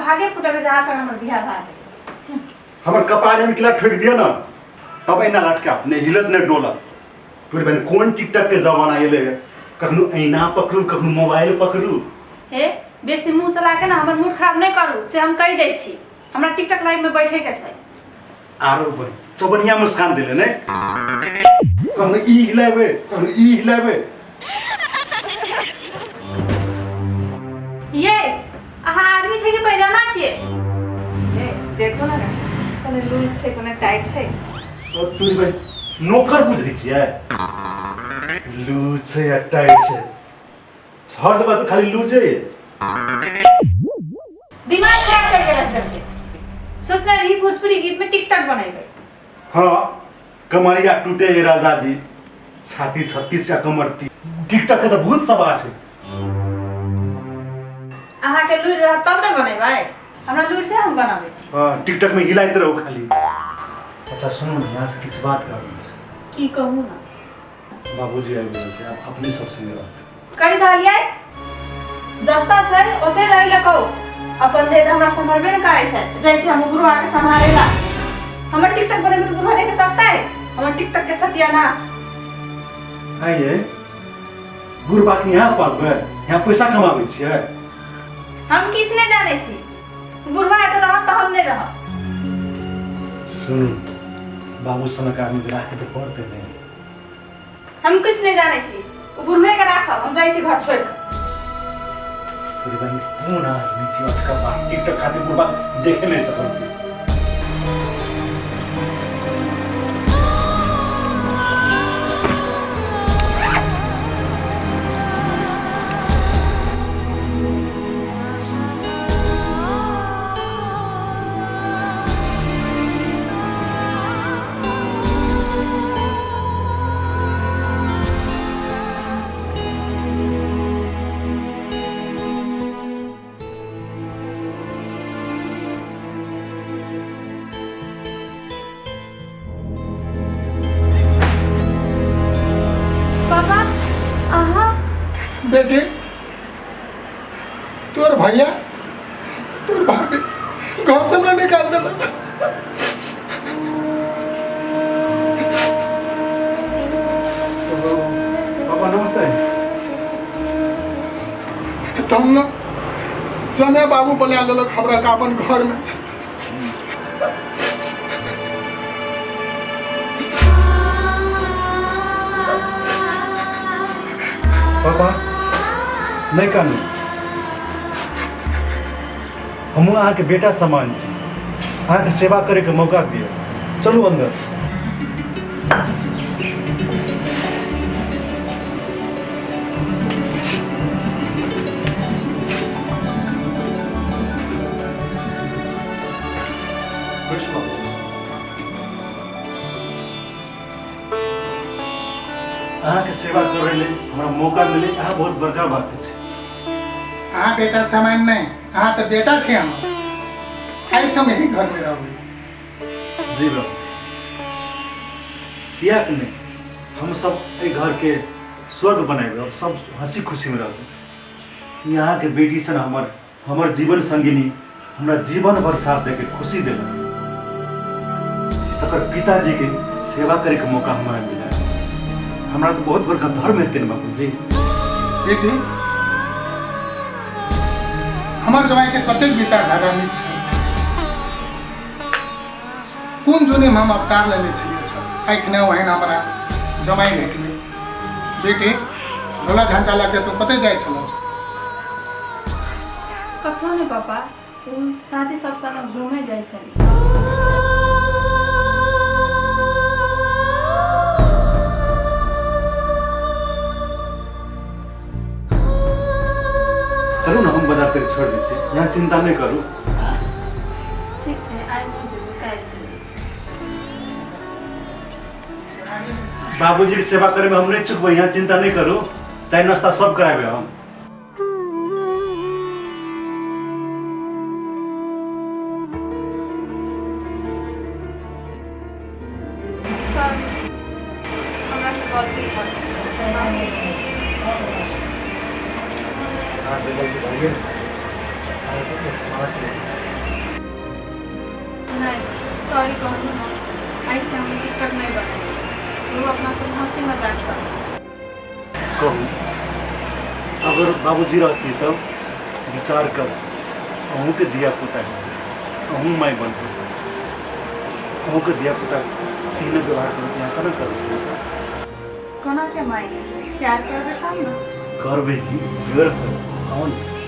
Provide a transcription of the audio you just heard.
भागे फुटल जहाँ से हमर बियाह भा गेल हमर कपारे में किला ठोक दिया ना तब ऐना लटका ने हिलत ने डोलत तोरे बहन कौन टिकटॉक के जमाना एले कखनो ऐना पकड़ू कखनो मोबाइल पकड़ू हे बेसी मुंह चला के ना हमर मूड खराब नहीं करू से हम कह दै छी हमरा टिकटॉक लाइव में बैठे के छै आरो बन चबनिया मुस्कान देले ने कखनो ई हिलाबे कखनो ई हिलाबे ये आहा आदमी छै कि पैजामा छिए ए देखो ना कने लूज छै कने टाइट छै और तोरे बहन नौकर बुझै छियै लूज छै या टाइट छै हर जगह तो खाली लूज है दिमाग खराब करके रख देते सोच रही भोजपुरी गीत में टिकटॉक बनाएंगे हाँ कमरिया टूटे ये राजा जी छाती 36 या कमरती टिकटॉक के तो बहुत सवार है अहाँ के लूर रह तब न बनेबै हमरा लूर से हम बनाबै छी हां टिकटॉक में हिलाइत रहो खाली अच्छा सुनो ना यहाँ से किछ बात करनी है की कहूं ना बाबूजी आबि गेल छै आप अपने सब संगे बात कहि कहलियै जत्ता छै ओते रहि ल कहू अपन दे हमरा संभालबे न करै छै जै छै हम गुरु आके संभालेला हमर टिकटॉक बने में तो गुरु देख सकता है हमर टिकटॉक के सत्यानाश आइए गुरबा के यहाँ पाबे यहाँ पैसा कमाबै छियै हम किस ने जाने छी गुरबा है तो रह तो हम नहीं रह सुनो बाबू समय का आदमी राख के तो पड़ते नहीं हम कुछ नहीं जाने छी गुरमे के राखब हम जाई छी घर छोड़ के तोरी बहन कौन आदमी छी अटका बात टिकटॉक खातिर गुरबा देखे नहीं सकल बेटे तोर भैया तोर भाभी घर से हमरा निकाल देला पापा नमस्ते तब न जने बाबू बुला लेलक हमरा का अपन घर में पापा नहीं कानू हम अहाँ के बेटा समान छी अहाँ के सेवा करे के मौका दियो चलू अंदर अहाँ के सेवा करे ले हमरा मौका मिले अहाँ बहुत बड़का बात छै अहाँ बेटा सामान नहीं अहाँ तो बेटा छे हम आई समय ही घर में रहबै जी बाबू किया कि नहीं हम सब ए घर के स्वर्ग बनाएंगे और सब हंसी खुशी में रहबै यहाँ के बेटी सन हमर जीवन संगिनी हमरा जीवन भर साथ दे के खुशी देला तकर पिताजी के सेवा करे के मौका हमरा मिला हमरा तो बहुत बड़का धर्म है तेन बाबूजी बेटी हमार जमाई के कतेक विचारधारा नीक छै कोन जोने में हम अवतार लेने छलिए छ आखने वहन हमरा जमाई भेटले बेटी झोला झंझा लग तो कते जाय छल कथो नहीं पापा वो साथी सब संग घूमे जाय छली चलो ना हम बाजार कर छोड़ दीजिए यहाँ चिंता नहीं करूँ ठीक है आई मुझे काहे चली बाबूजी की सेवा करे में हम नहीं चुकबो यहाँ चिंता नहीं करूँ चाय नाश्ता सब कराबे हम सब हमरा से गलती हाँ से गलती भाई है स्मार्ट सॉरी कह दो ना, ऐसे हम टिकटॉक नहीं बनाएंगे। वो अपना सब हंसी मजाक कर। कहूँ अगर बाबूजी रहती तब विचार कर, अहूँ के दिया पुता है, अहूँ माई बनते, अहूँ के दिया पुता तीन व्यवहार करते यहाँ कना कर कोना के माई प्यार करबे काम ना करबे की स्वीकार कर।